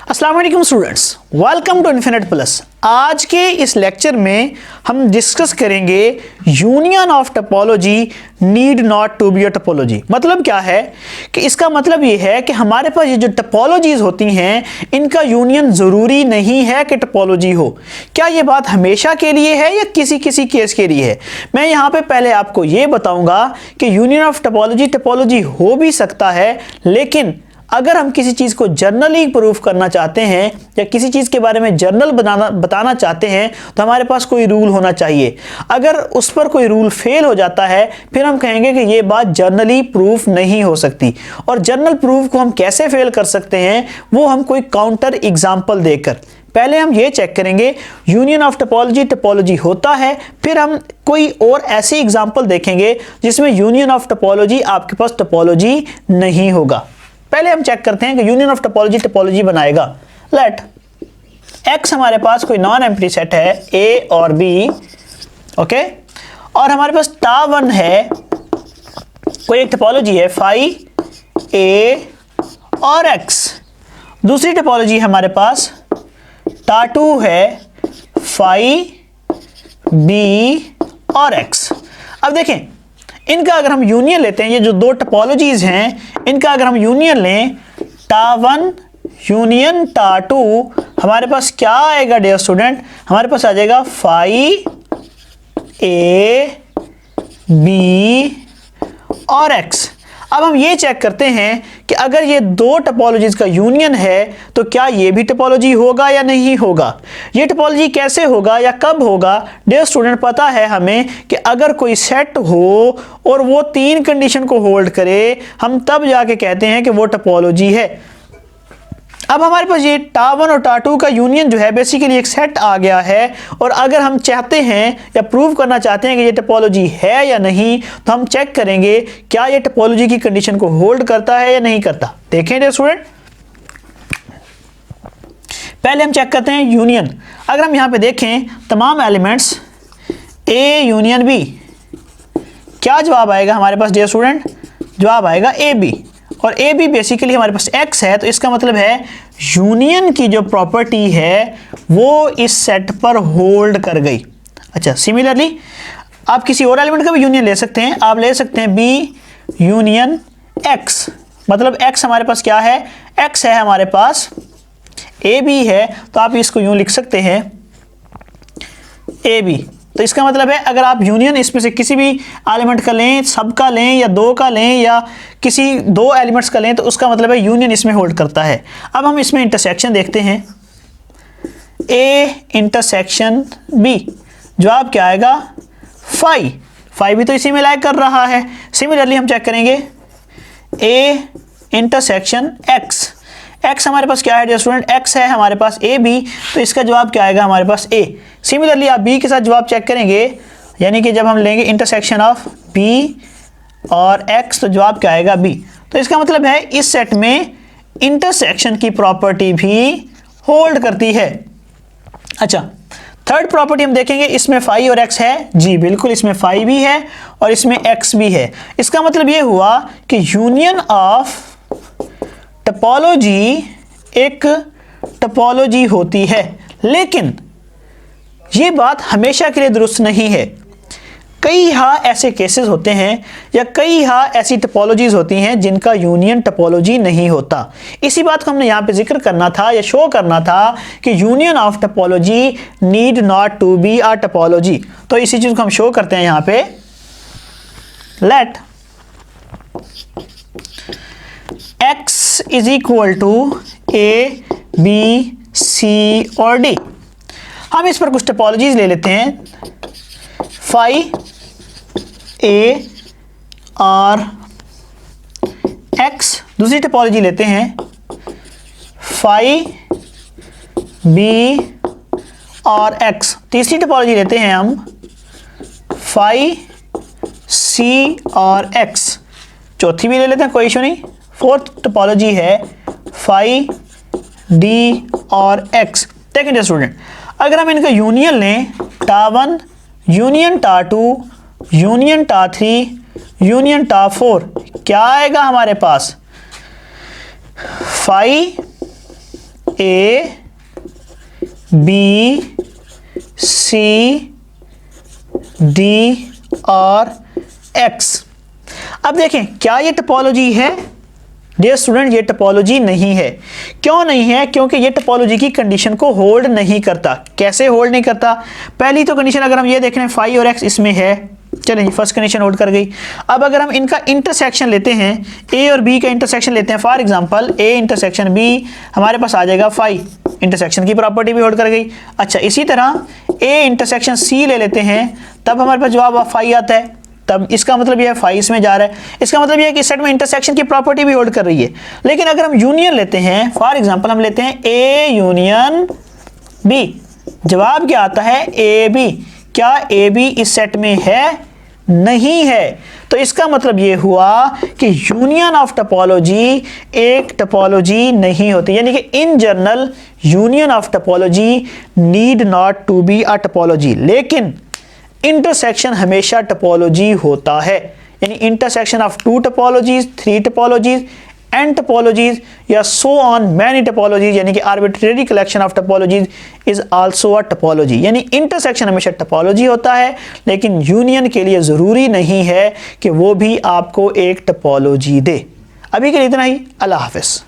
अस्सलाम वालेकुम students, welcome to infinite plus. आज के इस लेक्चर में हम डिस्कस करेंगे union of topology need not to be a topology. मतलब क्या है कि इसका मतलब ये है कि हमारे पास ये जो टोपोलॉजीज होती हैं इनका यूनियन ज़रूरी नहीं है कि टोपोलॉजी हो। क्या ये बात हमेशा के लिए है या किसी किसी केस के लिए है? मैं यहाँ पे पहले आपको ये बताऊँगा कि यूनियन ऑफ टोपोलॉजी टोपोलॉजी हो भी सकता है, लेकिन अगर हम किसी चीज़ को जर्नली प्रूफ करना चाहते हैं या किसी चीज़ के बारे में जर्नल बताना चाहते हैं तो हमारे पास कोई रूल होना चाहिए। अगर उस पर कोई रूल फेल हो जाता है फिर हम कहेंगे कि ये बात जर्नली प्रूफ नहीं हो सकती। और जर्नल प्रूफ को हम कैसे फेल कर सकते हैं वो हम कोई काउंटर एग्जाम्पल देकर। पहले हम ये चेक करेंगे यूनियन ऑफ टोपोलॉजी टोपोलॉजी होता है, फिर हम कोई और ऐसी एग्जाम्पल देखेंगे जिसमें यूनियन ऑफ टोपोलॉजी आपके पास टोपोलॉजी नहीं होगा। पहले हम चेक करते हैं कि यूनियन ऑफ टोपोलॉजी टोपोलॉजी बनाएगा। लेट एक्स हमारे पास कोई नॉन एम्प्टी सेट है ए और बी, ओके, और हमारे पास टा1 है कोई एक टोपोलॉजी है फाई ए और एक्स। दूसरी टोपोलॉजी हमारे पास टा2 है फाई बी और एक्स। अब देखें इनका अगर हम यूनियन लेते हैं, ये जो दो टोपोलॉजीज हैं इनका अगर हम यूनियन लें टा1 यूनियन टा2, हमारे पास क्या आएगा डियर स्टूडेंट? हमारे पास आ जाएगा फाई ए बी और एक्स। अब हम ये चेक करते हैं कि अगर ये दो टोपोलॉजीज का यूनियन है तो क्या ये भी टोपोलॉजी होगा या नहीं होगा। ये टोपोलॉजी कैसे होगा या कब होगा? डियर स्टूडेंट, पता है हमें कि अगर कोई सेट हो और वो तीन कंडीशन को होल्ड करे हम तब जाके कहते हैं कि वो टोपोलॉजी है। अब हमारे पास ये टा1 और टा2 का यूनियन जो है बेसिकली एक सेट आ गया है, और अगर हम चाहते हैं या प्रूव करना चाहते हैं कि ये टोपोलॉजी है या नहीं तो हम चेक करेंगे क्या ये टोपोलॉजी की कंडीशन को होल्ड करता है या नहीं करता। देखें डियर स्टूडेंट, पहले हम चेक करते हैं यूनियन। अगर हम यहां पे देखें तमाम एलिमेंट्स ए यूनियन बी, क्या जवाब आएगा हमारे पास डियर स्टूडेंट? जवाब आएगा ए बी, और ए बी बेसिकली हमारे पास एक्स है, तो इसका मतलब है यूनियन की जो प्रॉपर्टी है वो इस सेट पर होल्ड कर गई। अच्छा, सिमिलरली आप किसी और एलिमेंट का भी यूनियन ले सकते हैं। आप ले सकते हैं बी यूनियन एक्स, मतलब एक्स हमारे पास क्या है? एक्स है हमारे पास, ए बी है, तो आप इसको यूं लिख सकते हैं ए बी। तो इसका मतलब है अगर आप यूनियन इसमें से किसी भी एलिमेंट का लें, सब का लें या दो का लें या किसी दो एलिमेंट्स का लें, तो उसका मतलब है यूनियन इसमें होल्ड करता है। अब हम इसमें इंटरसेक्शन देखते हैं, ए इंटरसेक्शन बी, जवाब क्या आएगा? फाई। फाई भी तो इसी में लाइक कर रहा है। सिमिलरली हम चेक करेंगे ए इंटरसेक्शन एक्स। एक्स हमारे पास क्या है डियर स्टूडेंट? एक्स है हमारे पास ए बी, तो इसका जवाब क्या आएगा हमारे पास? ए। सिमिलरली आप बी के साथ जवाब चेक करेंगे, यानी कि जब हम लेंगे इंटरसेक्शन ऑफ बी और एक्स तो जवाब क्या आएगा? बी। तो इसका मतलब है इस सेट में इंटरसेक्शन की प्रॉपर्टी भी होल्ड करती है। अच्छा, थर्ड प्रॉपर्टी हम देखेंगे, इसमें फाई और एक्स है। जी बिल्कुल, इसमें फाई भी है और इसमें एक्स भी है। इसका मतलब ये हुआ कि यूनियन ऑफ टोपोलॉजी एक टोपोलॉजी होती है, लेकिन ये बात हमेशा के लिए दुरुस्त नहीं है। कई ऐसे केसेस होते हैं या कई ऐसी टोपोलॉजीज होती हैं जिनका यूनियन टोपोलॉजी नहीं होता। इसी बात को हमने यहाँ पे जिक्र करना था या शो करना था कि union of topology need not to be a topology. तो इसी चीज को हम शो करते हैं यहाँ पे। Let x is equal to A B C और डी। हम इस पर कुछ टोपोलॉजीज ले लेते हैं, फाई ए और एक्स। दूसरी टोपोलॉजी लेते हैं फाई बी और एक्स। तीसरी टोपोलॉजी लेते हैं हम फाई सी और एक्स। चौथी भी ले लेते हैं, कोई इशू नहीं। फोर्थ टोपोलॉजी है फाई डी और एक्स। देखिए स्टूडेंट, अगर हम इनका यूनियन लें टा1 यूनियन टा2 यूनियन टा3 यूनियन टा4, क्या आएगा हमारे पास? Phi A B C D और एक्स। अब देखें क्या ये टोपोलॉजी है? डियर स्टूडेंट, ये टोपोलॉजी नहीं है। क्यों नहीं है? क्योंकि ये टोपोलॉजी की कंडीशन को होल्ड नहीं करता। कैसे होल्ड नहीं करता? पहली तो कंडीशन अगर हम ये देख रहे हैं फाई और एक्स इसमें है, चलें फर्स्ट कंडीशन होल्ड कर गई। अब अगर हम इनका इंटरसेक्शन लेते हैं, ए और बी का इंटरसेक्शन लेते हैं, for example A intersection B, हमारे पास आ जाएगा फाई, इंटरसेक्शन की प्रॉपर्टी भी होल्ड कर गई। अच्छा, इसी तरह ए इंटरसेक्शन सी ले लेते हैं, तब हमारे पास जवाब फाई आता है। तब इसका मतलब यह है फाई इसमें जा रहा है, इसका मतलब यह है कि इस सेट में इंटरसेक्शन की प्रॉपर्टी भी होल्ड कर रही है। लेकिन अगर हम यूनियन लेते हैं, फॉर एग्जांपल हम लेते हैं ए यूनियन बी, जवाब क्या आता है? A B. क्या ए बी इस सेट में है? नहीं है। तो इसका मतलब यह हुआ कि यूनियन ऑफ टोपोलॉजी एक टोपोलॉजी नहीं होती, यानी कि in general union of topology need not to be a topology. लेकिन इंटरसेक्शन हमेशा टोपोलॉजी होता है, यानी intersection of two topologies, three topologies, n topologies या सो ऑन मैनी टोपोलॉजीज, यानी कि arbitrary collection of topologies is also a topology. यानी intersection हमेशा टोपोलॉजी होता है, लेकिन यूनियन के लिए जरूरी नहीं है कि वो भी आपको एक टोपोलॉजी दे। अभी के लिए इतना ही। अल्लाह हाफिज।